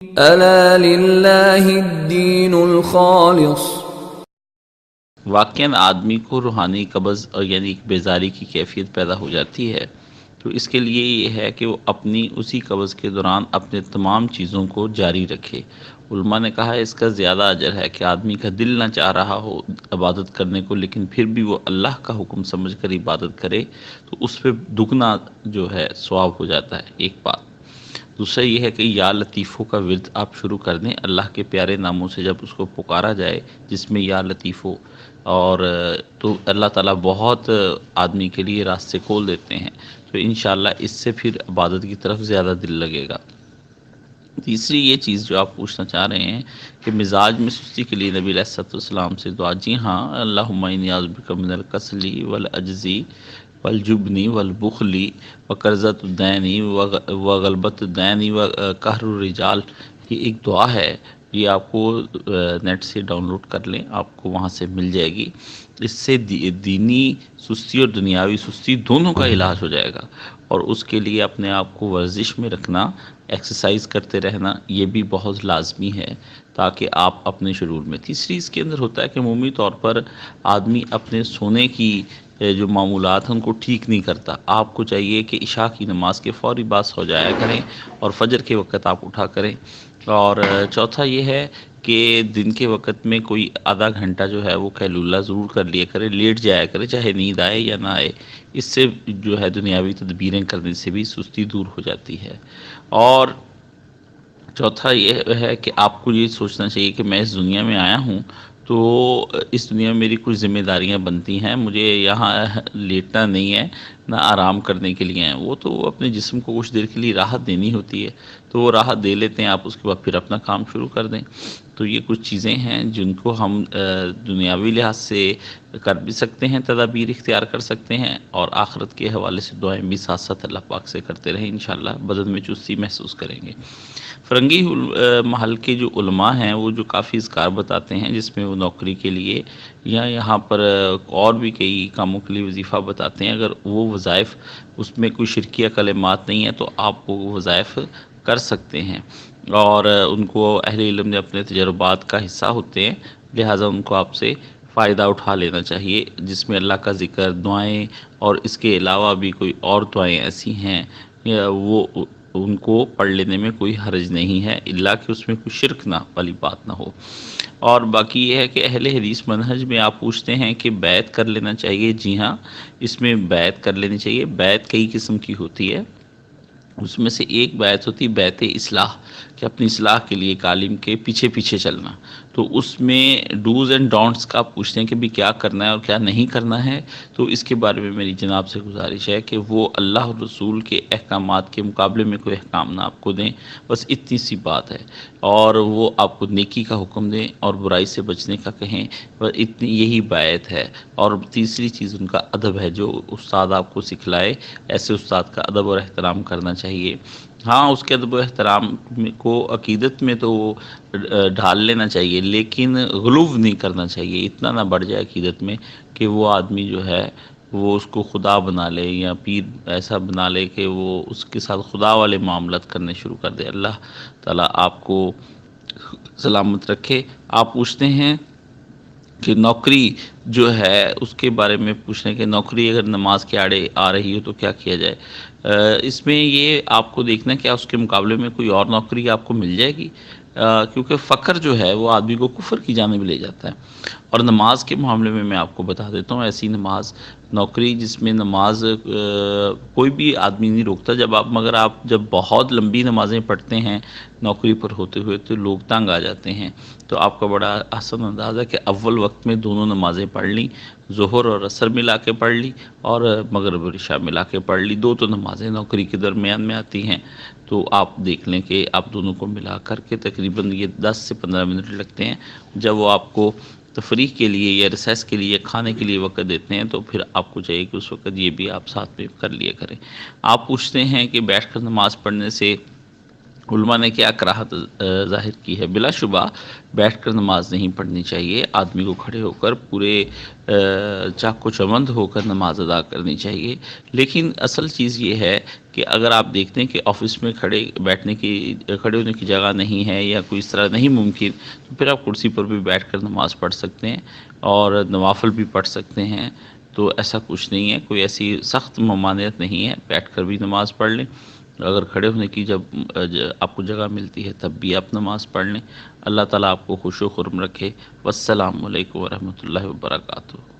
ألا لله الدين الخالص۔ واقعاً آدمی کو روحانی قبض اور یعنی ایک بیزاری کی کیفیت پیدا ہو جاتی ہے، تو اس کے لیے یہ ہے کہ وہ اپنی اسی قبض کے دوران اپنے تمام چیزوں کو جاری رکھے۔ علماء نے کہا ہے اس کا زیادہ اجر ہے کہ آدمی کا دل نہ چاہ رہا ہو عبادت کرنے کو، لیکن پھر بھی وہ اللہ کا حکم سمجھ کر عبادت کرے تو اس پہ دگنا جو ہے ثواب ہو جاتا ہے، ایک بات۔ دوسرا یہ ہے کہ یا لطیفوں کا ورد آپ شروع کر دیں، اللہ کے پیارے ناموں سے جب اس کو پکارا جائے جس میں یا لطیفو، اور تو اللہ تعالیٰ بہت آدمی کے لیے راستے کھول دیتے ہیں، تو انشاءاللہ اس سے پھر عبادت کی طرف زیادہ دل لگے گا۔ تیسری یہ چیز جو آپ پوچھنا چاہ رہے ہیں کہ مزاج میں سستی کے لیے نبی علیہ الصلوۃ والسلام سے دعا، جی ہاں، اللہم انی اعوذ بک من الکسل والعجز والجبن والبخل وقرضۃ الدین وغلبۃ الدین وقہر الرجال، یہ ایک دعا ہے، یہ آپ کو نیٹ سے ڈاؤن لوڈ کر لیں، آپ کو وہاں سے مل جائے گی۔ اس سے دینی سستی اور دنیاوی سستی دونوں کا علاج ہو جائے گا، اور اس کے لیے اپنے آپ کو ورزش میں رکھنا، ایکسرسائز کرتے رہنا، یہ بھی بہت لازمی ہے تاکہ آپ اپنے شرور میں۔ تیسری اس کے اندر ہوتا ہے کہ عمومی طور پر آدمی اپنے سونے کی جو معمولات ہیں ان کو ٹھیک نہیں کرتا۔ آپ کو چاہیے کہ عشاء کی نماز کے فوری بعد سو جایا کریں اور فجر کے وقت آپ اٹھا کریں۔ اور چوتھا یہ ہے کہ دن کے وقت میں کوئی آدھا گھنٹہ جو ہے وہ قیلولہ ضرور کر لیا کرے، لیٹ جایا کرے، چاہے نیند آئے یا نہ آئے۔ اس سے جو ہے دنیاوی تدبیریں کرنے سے بھی سستی دور ہو جاتی ہے۔ اور چوتھا یہ ہے کہ آپ کو یہ سوچنا چاہیے کہ میں اس دنیا میں آیا ہوں تو اس دنیا میں میری کچھ ذمہ داریاں بنتی ہیں، مجھے یہاں لیٹنا نہیں ہے، نہ آرام کرنے کے لیے ہیں۔ وہ تو اپنے جسم کو کچھ دیر کے لیے راحت دینی ہوتی ہے، تو وہ راحت دے لیتے ہیں، آپ اس کے بعد پھر اپنا کام شروع کر دیں۔ تو یہ کچھ چیزیں ہیں جن کو ہم دنیاوی لحاظ سے کر بھی سکتے ہیں، تدابیر اختیار کر سکتے ہیں، اور آخرت کے حوالے سے دعائیں بھی ساتھ ساتھ اللہ پاک سے کرتے رہیں، انشاءاللہ بدن میں چستی محسوس کریں گے۔ فرنگی محل کے جو علماء ہیں وہ جو کافی اذکار بتاتے ہیں جس میں وہ نوکری کے لیے یا یہاں پر اور بھی کئی کاموں کے لیے وظیفہ بتاتے ہیں، اگر وہ وظائف اس میں کوئی شرکیہ کلمات نہیں ہے تو آپ وہ وظائف کر سکتے ہیں، اور ان کو اہل علم نے اپنے تجربات کا حصہ ہوتے ہیں، لہٰذا ان کو آپ سے فائدہ اٹھا لینا چاہیے، جس میں اللہ کا ذکر، دعائیں، اور اس کے علاوہ بھی کوئی اور دعائیں ایسی ہیں وہ ان کو پڑھ لینے میں کوئی حرج نہیں ہے، الا کہ اس میں کوئی شرک نہ والی بات نہ ہو۔ اور باقی یہ ہے کہ اہل حدیث منہج میں آپ پوچھتے ہیں کہ بیعت کر لینا چاہیے، جی ہاں، اس میں بیعت کر لینی چاہیے۔ بیعت کئی قسم کی ہوتی ہے، اس میں سے ایک بیعت ہوتی ہے بیعت اصلاح، کہ اپنی اصلاح کے لیے ایک عالم کے پیچھے پیچھے چلنا۔ تو اس میں ڈوز اینڈ ڈونٹس کا آپ پوچھتے ہیں کہ بھی کیا کرنا ہے اور کیا نہیں کرنا ہے، تو اس کے بارے میں میری جناب سے گزارش ہے کہ وہ اللہ اور رسول کے احکامات کے مقابلے میں کوئی احکام نہ آپ کو دیں، بس اتنی سی بات ہے، اور وہ آپ کو نیکی کا حکم دیں اور برائی سے بچنے کا کہیں، بس اتنی یہی بیعت ہے۔ اور تیسری چیز ان کا ادب ہے، جو استاد آپ کو سکھلائے ایسے استاد کا ادب اور احترام کرنا چاہیے۔ ہاں، اس کے ادب و احترام کو عقیدت میں تو ڈھال لینا چاہیے، لیکن غلو نہیں کرنا چاہیے، اتنا نہ بڑھ جائے عقیدت میں کہ وہ آدمی جو ہے وہ اس کو خدا بنا لے، یا پیر ایسا بنا لے کہ وہ اس کے ساتھ خدا والے معاملات کرنے شروع کر دے۔ اللہ تعالیٰ آپ کو سلامت رکھے۔ آپ پوچھتے ہیں کہ نوکری جو ہے اس کے بارے میں پوچھنے کہ نوکری اگر نماز کے آڑے آ رہی ہو تو کیا کیا جائے۔ اس میں یہ آپ کو دیکھنا ہے کہ اس کے مقابلے میں کوئی اور نوکری آپ کو مل جائے گی، کیونکہ فقر جو ہے وہ آدمی کو کفر کی جانب لے جاتا ہے۔ اور نماز کے معاملے میں آپ کو بتا دیتا ہوں، ایسی نماز نوکری جس میں نماز کوئی بھی آدمی نہیں روکتا، مگر آپ جب بہت لمبی نمازیں پڑھتے ہیں نوکری پر ہوتے ہوئے تو لوگ تنگ آ جاتے ہیں، تو آپ کا بڑا آسان انداز ہے کہ اول وقت میں دونوں نمازیں پڑھ لیں، ظہر اور عصر ملا کے پڑھ لی اور مغرب اور عشاء ملا کے پڑھ لی، دو تو نمازیں نوکری کے درمیان میں آتی ہیں، تو آپ دیکھ لیں کہ آپ دونوں کو ملا کر کے تقریباً یہ 10 سے 15 منٹ لگتے ہیں۔ جب وہ آپ کو تفریح کے لیے یا ریسیس کے لیے کھانے کے لیے وقت دیتے ہیں تو پھر آپ کو چاہیے کہ اس وقت یہ بھی آپ ساتھ میں کر لیا کریں۔ آپ پوچھتے ہیں کہ بیٹھ کر نماز پڑھنے سے علماء نے کیا کراہت ظاہر کی ہے؟ بلا شبہ بیٹھ کر نماز نہیں پڑھنی چاہیے، آدمی کو کھڑے ہو کر پورے چاق و چوبند ہو کر نماز ادا کرنی چاہیے۔ لیکن اصل چیز یہ ہے کہ اگر آپ دیکھتے ہیں کہ آفس میں کھڑے ہونے کی جگہ نہیں ہے یا کوئی اس طرح نہیں ممکن، تو پھر آپ کرسی پر بھی بیٹھ کر نماز پڑھ سکتے ہیں اور نوافل بھی پڑھ سکتے ہیں۔ تو ایسا کچھ نہیں ہے، کوئی ایسی سخت ممانعت نہیں ہے، بیٹھ کر بھی نماز پڑھ لیں۔ اگر کھڑے ہونے کی جب آپ کو جگہ ملتی ہے تب بھی آپ نماز پڑھ لیں۔ اللہ تعالیٰ آپ کو خوش و خرم رکھے۔ والسلام علیکم ورحمۃ اللہ وبرکاتہ۔